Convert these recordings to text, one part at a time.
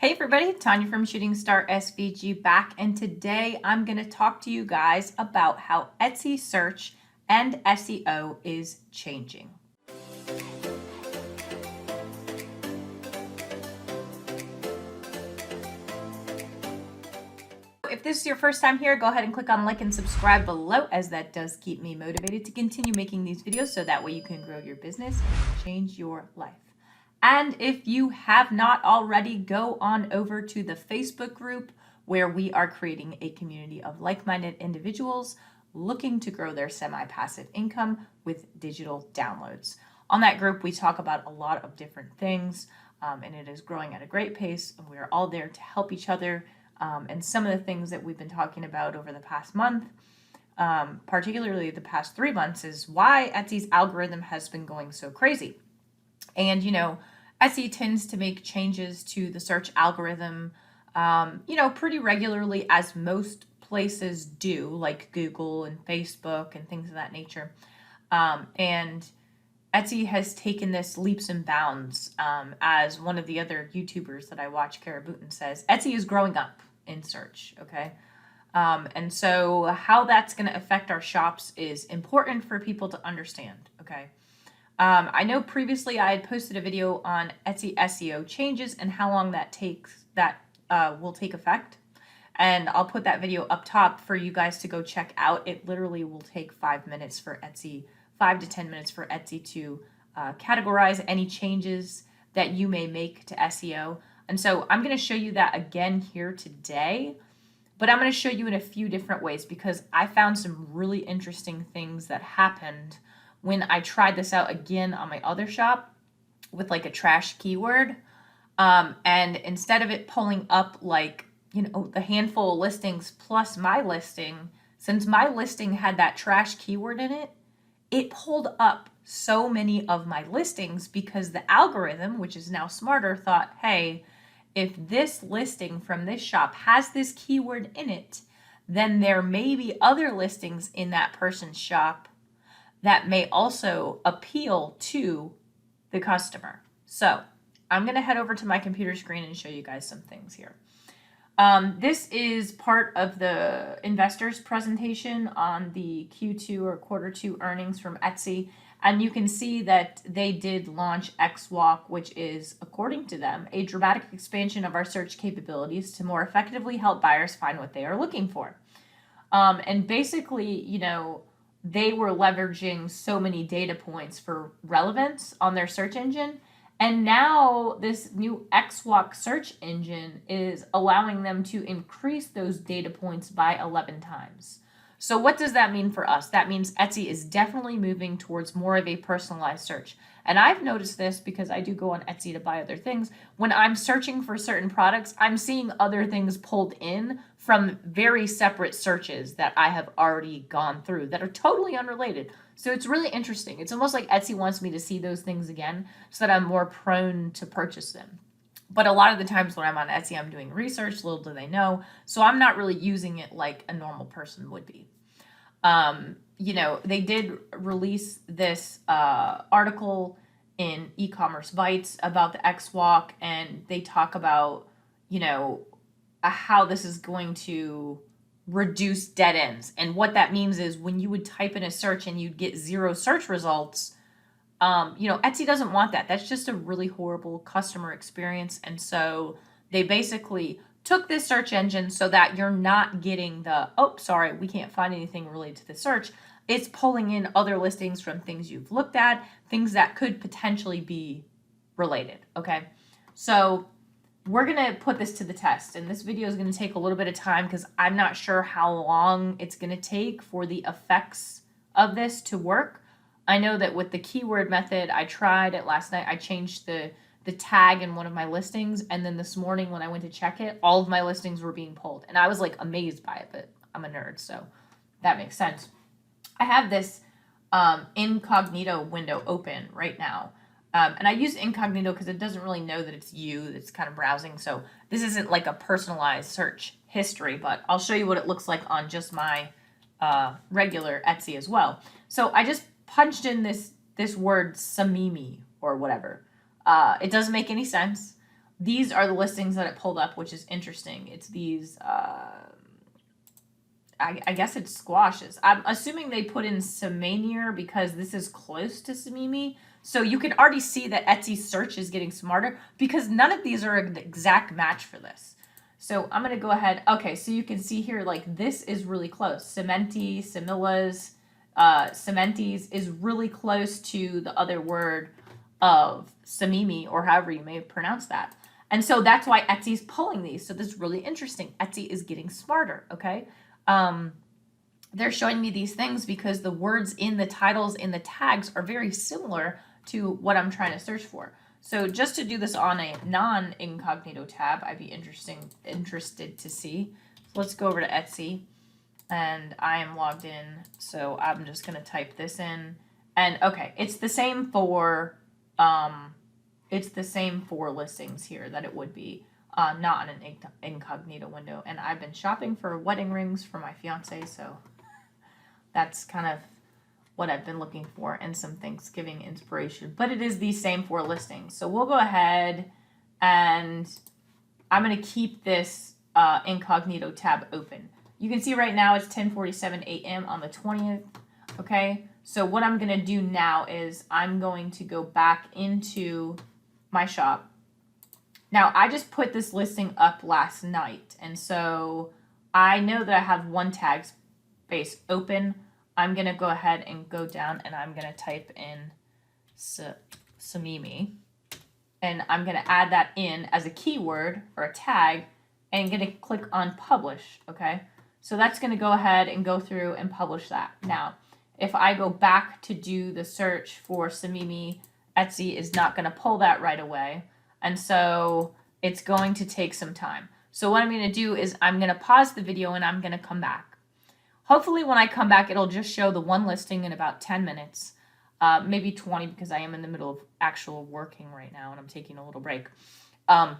Hey everybody, Tanya from Shooting Star SVG back, and today I'm going to talk to you guys about how Etsy search and SEO is changing. If this is your first time here, go ahead and click on like and subscribe below, as that does keep me motivated to continue making these videos so that way you can grow your business and change your life. And if you have not already, go on over to the Facebook group where we are creating a community of like-minded individuals looking to grow their semi-passive income with digital downloads. On that group, we talk about a lot of different things, and it is growing at a great pace, and we are all there to help each other. And some of the things that we've been talking about over the past month, particularly the past 3 months, is why Etsy's algorithm has been going so crazy. And, Etsy tends to make changes to the search algorithm, pretty regularly, as most places do, like Google and Facebook and things of that nature. And Etsy has taken this leaps and bounds. As one of the other YouTubers that I watch, Kara Booten, says, Etsy is growing up in search, okay? And so how that's going to affect our shops is important for people to understand, okay? I know previously I had posted a video on Etsy SEO changes and how long that will take effect. And I'll put that video up top for you guys to go check out. It literally will take 5 minutes for Etsy, 5 to 10 minutes for Etsy to categorize any changes that you may make to SEO. And so I'm going to show you that again here today, but I'm going to show you in a few different ways because I found some really interesting things that happened when I tried this out again on my other shop with like a trash keyword. And instead of it pulling up like, the handful of listings plus my listing, since my listing had that trash keyword in it, it pulled up so many of my listings because the algorithm, which is now smarter, thought, hey, if this listing from this shop has this keyword in it, then there may be other listings in that person's shop that may also appeal to the customer. So I'm going to head over to my computer screen and show you guys some things here. This is part of the investors presentation on the Q2 or Q2 earnings from Etsy. And you can see that they did launch XWalk, which is, according to them, a dramatic expansion of our search capabilities to more effectively help buyers find what they are looking for. And basically, they were leveraging so many data points for relevance on their search engine. And now this new XWalk search engine is allowing them to increase those data points by 11 times. So what does that mean for us? That means Etsy is definitely moving towards more of a personalized search. And I've noticed this because I do go on Etsy to buy other things. When I'm searching for certain products, I'm seeing other things pulled in from very separate searches that I have already gone through that are totally unrelated. So it's really interesting. It's almost like Etsy wants me to see those things again so that I'm more prone to purchase them. But a lot of the times when I'm on Etsy, I'm doing research, little do they know. So I'm not really using it like a normal person would be. They did release this article in E-commerce Bytes about the XWalk, and they talk about, how this is going to reduce dead ends. And what that means is when you would type in a search and you'd get 0 search results, Etsy doesn't want that. That's just a really horrible customer experience. And so they basically took this search engine so that you're not getting the, oh, sorry, we can't find anything related to the search. It's pulling in other listings from things you've looked at, things that could potentially be related, okay? So we're going to put this to the test, and this video is going to take a little bit of time because I'm not sure how long it's going to take for the effects of this to work. I know that with the keyword method, I tried it last night. I changed the tag in one of my listings, and then this morning when I went to check it, all of my listings were being pulled, and I was like amazed by it, but I'm a nerd, so that makes sense. I have this incognito window open right now, and I use incognito because it doesn't really know that it's you. It's kind of browsing, so this isn't like a personalized search history, but I'll show you what it looks like on just my regular Etsy as well. So I just punched in this word samimi or whatever. It doesn't make any sense, these are the listings that it pulled up, which is interesting. It's these, I guess it's squashes. I'm assuming they put in Semanier because this is close to Samimi. So you can already see that Etsy's search is getting smarter because none of these are an exact match for this. So I'm going to go ahead. Okay, so you can see here, like this is really close. Cementi, Semillas, Cementis is really close to the other word of Samimi, or however you may pronounce that. And so that's why Etsy's pulling these. So this is really interesting. Etsy is getting smarter, okay? They're showing me these things because the words in the titles in the tags are very similar to what I'm trying to search for. So just to do this on a non-incognito tab, I'd be interested to see. So let's go over to Etsy, and I am logged in. So I'm just going to type this in, and okay, it's the same for listings here that it would be not in an incognito window. And I've been shopping for wedding rings for my fiance, so that's kind of what I've been looking for, and some Thanksgiving inspiration. But it is the same for listings. So we'll go ahead, and I'm going to keep this incognito tab open. You can see right now it's 10:47 a.m. on the 20th. Okay, so what I'm going to do now is I'm going to go back into my shop. Now, I just put this listing up last night, and so I know that I have one tag space open. I'm going to go ahead and go down, and I'm going to type in Samimi, and I'm going to add that in as a keyword or a tag, and I'm going to click on publish, okay? So that's going to go ahead and go through and publish that. Now, if I go back to do the search for Samimi, Etsy is not going to pull that right away, and so it's going to take some time. So what I'm going to do is I'm going to pause the video, and I'm going to come back. Hopefully when I come back, it'll just show the one listing in about 10 minutes, maybe 20, because I am in the middle of actual working right now and I'm taking a little break. And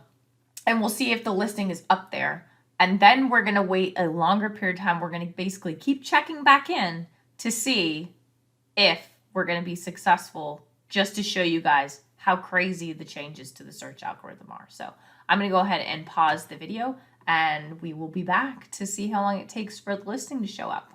we'll see if the listing is up there. And then we're going to wait a longer period of time. We're going to basically keep checking back in to see if we're going to be successful, just to show you guys how crazy the changes to the search algorithm are. So I'm going to go ahead and pause the video, and we will be back to see how long it takes for the listing to show up.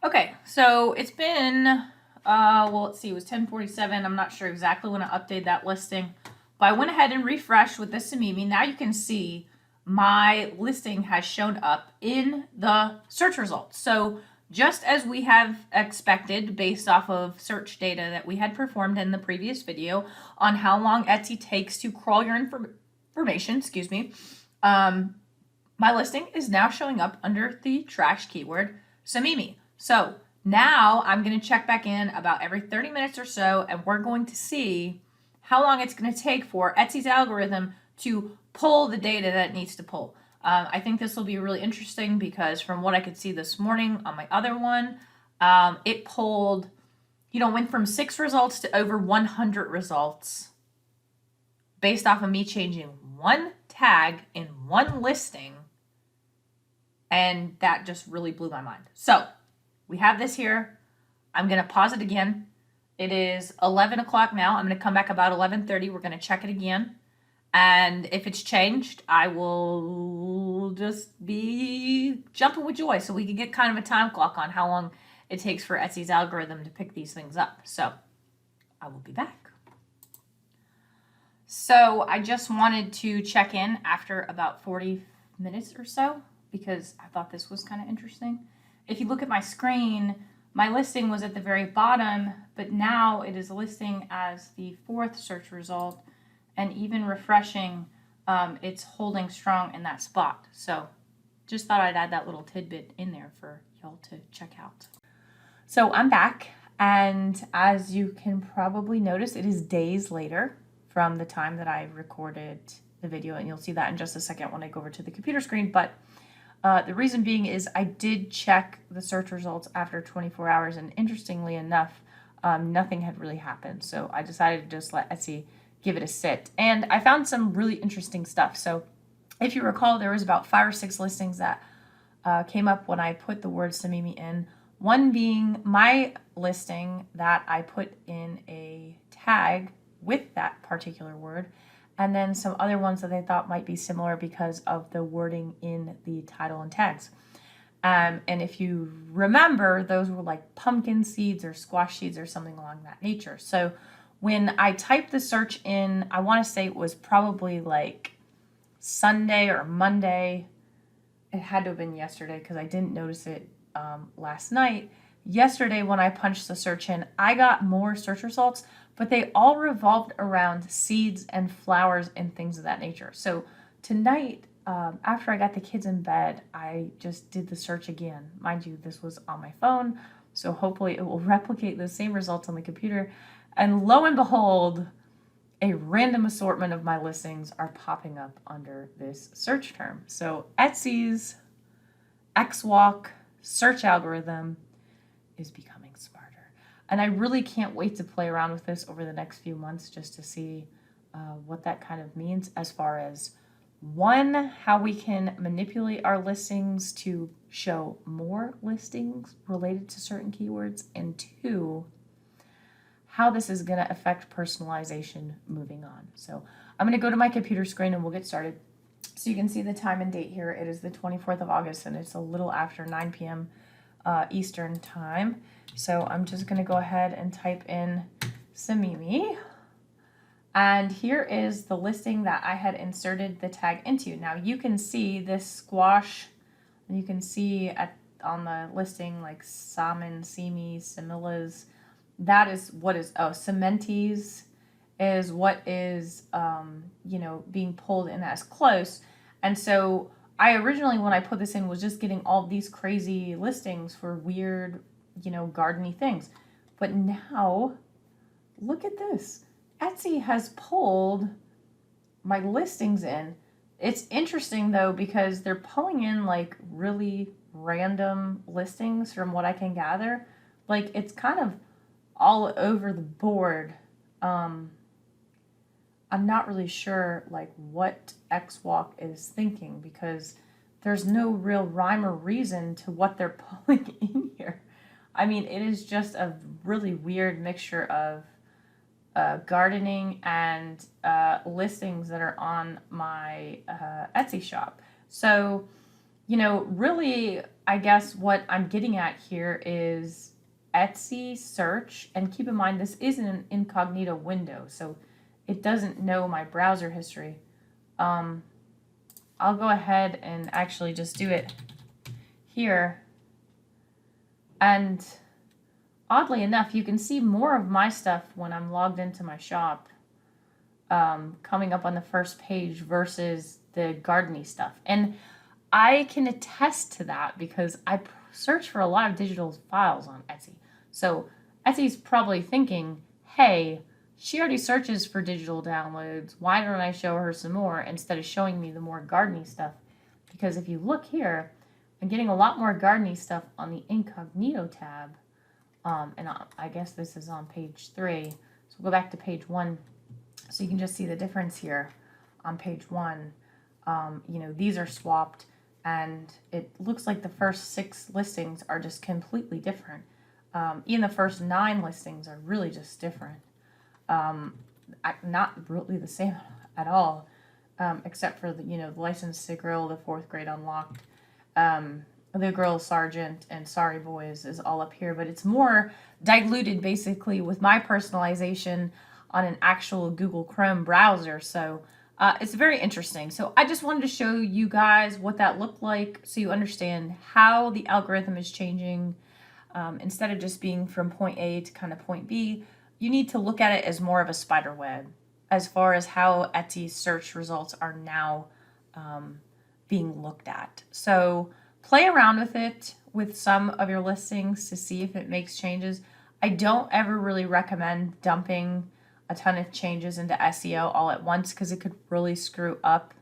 Okay, so it's been, well, let's see, it was 10:47. I'm not sure exactly when I updated that listing, but I went ahead and refreshed with the Samimi. Now you can see my listing has shown up in the search results. So just as we have expected based off of search data that we had performed in the previous video on how long Etsy takes to crawl your information, excuse me, my listing is now showing up under the trash keyword Samimi. So now I'm going to check back in about every 30 minutes or so, and we're going to see how long it's going to take for Etsy's algorithm to pull the data that it needs to pull. I think this will be really interesting because from what I could see this morning on my other one, it pulled, went from 6 results to over 100 results based off of me changing one tag in one listing. And that just really blew my mind. So we have this here. I'm going to pause it again. It is 11 o'clock now. I'm going to come back about 11:30. We're going to check it again. And if it's changed, I will just be jumping with joy so we can get kind of a time clock on how long it takes for Etsy's algorithm to pick these things up. So I will be back. So I just wanted to check in after about 40 minutes or so, because I thought this was kind of interesting. If you look at my screen, my listing was at the very bottom, but now it is listing as the 4th search result, and even refreshing, it's holding strong in that spot. So just thought I'd add that little tidbit in there for y'all to check out. So I'm back, and as you can probably notice, it is days later from the time that I recorded the video, and you'll see that in just a second when I go over to the computer screen. But the reason being is I did check the search results after 24 hours, and interestingly enough, nothing had really happened. So I decided to just let Etsy give it a sit. And I found some really interesting stuff. So if you recall, there was about 5 or 6 listings that came up when I put the word Samimi in. One being my listing that I put in a tag with that particular word. and then some other ones that they thought might be similar because of the wording in the title and tags. And if you remember, those were like pumpkin seeds or squash seeds or something along that nature. So when I typed the search in, I want to say it was probably like Sunday or Monday. It had to have been yesterday because I didn't notice it last night. Yesterday when I punched the search in, I got more search results, but they all revolved around seeds and flowers and things of that nature. So tonight, after I got the kids in bed, I just did the search again. Mind you, this was on my phone, so hopefully it will replicate the same results on the computer. And lo and behold, a random assortment of my listings are popping up under this search term. So Etsy's XWalk search algorithm is becoming smarter. And I really can't wait to play around with this over the next few months just to see what that kind of means as far as, one, how we can manipulate our listings to show more listings related to certain keywords, and two, how this is going to affect personalization moving on. So I'm going to go to my computer screen and we'll get started. So you can see the time and date here. It is the 24th of August and it's a little after 9 p.m. Eastern time. So I'm just going to go ahead and type in Samimi. And here is the listing that I had inserted the tag into. Now you can see this squash, and you can see on the listing like salmon, simi, similas. That is what is, cementies is what is, being pulled in as close. And so I originally, when I put this in, was just getting all these crazy listings for weird, gardeny things. But now, look at this. Etsy has pulled my listings in. It's interesting though, because they're pulling in like really random listings from what I can gather. Like it's kind of all over the board. I'm not really sure like what XWalk is thinking, because there's no real rhyme or reason to what they're pulling in here. I mean, it is just a really weird mixture of gardening and listings that are on my Etsy shop. So, really, I guess what I'm getting at here is Etsy search, and keep in mind this is an incognito window, so it doesn't know my browser history. I'll go ahead and actually just do it here, and oddly enough, you can see more of my stuff when I'm logged into my shop coming up on the first page versus the gardeny stuff. And I can attest to that because I search for a lot of digital files on Etsy. So Etsy's probably thinking, hey, she already searches for digital downloads. Why don't I show her some more instead of showing me the more gardeny stuff? Because if you look here, I'm getting a lot more gardeny stuff on the incognito tab. And I guess this is on page 3. So we'll go back to page 1 so you can just see the difference here on page 1. These are swapped, and it looks like the first 6 listings are just completely different. Even the first 9 listings are really just different. Not really the same at all, except for the license to grill, the 4th grade unlocked, the Girl Sergeant, and Sorry Boys is all up here, but it's more diluted basically with my personalization on an actual Google Chrome browser. So it's very interesting. So I just wanted to show you guys what that looked like so you understand how the algorithm is changing. Instead of just being from point A to kind of point B, you need to look at it as more of a spider web as far as how Etsy's search results are now being looked at. So play around with it with some of your listings to see if it makes changes. I don't ever really recommend dumping a ton of changes into SEO all at once because it could really screw up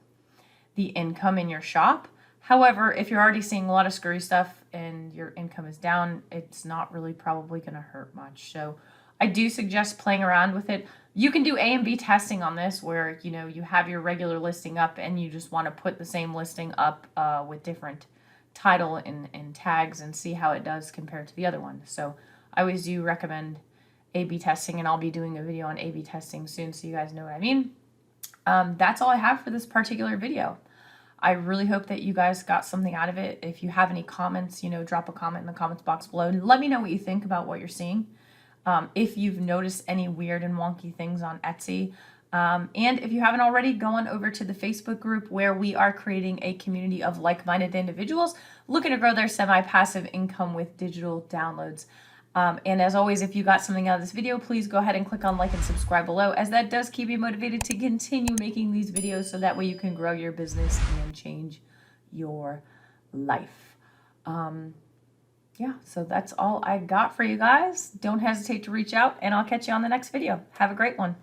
the income in your shop. However, if you're already seeing a lot of screwy stuff and your income is down, it's not really probably going to hurt much. So I do suggest playing around with it. You can do A and B testing on this where, you have your regular listing up and you just want to put the same listing up with different title and tags and see how it does compared to the other one. So I always do recommend A/B testing, and I'll be doing a video on A/B testing soon so you guys know what I mean. That's all I have for this particular video. I really hope that you guys got something out of it. If you have any comments, drop a comment in the comments box below and let me know what you think about what you're seeing. If you've noticed any weird and wonky things on Etsy. And if you haven't already, go on over to the Facebook group where we are creating a community of like-minded individuals looking to grow their semi-passive income with digital downloads. And as always, if you got something out of this video, please go ahead and click on like and subscribe below, as that does keep you motivated to continue making these videos so that way you can grow your business and change your life. Yeah, so that's all I got for you guys. Don't hesitate to reach out, and I'll catch you on the next video. Have a great one.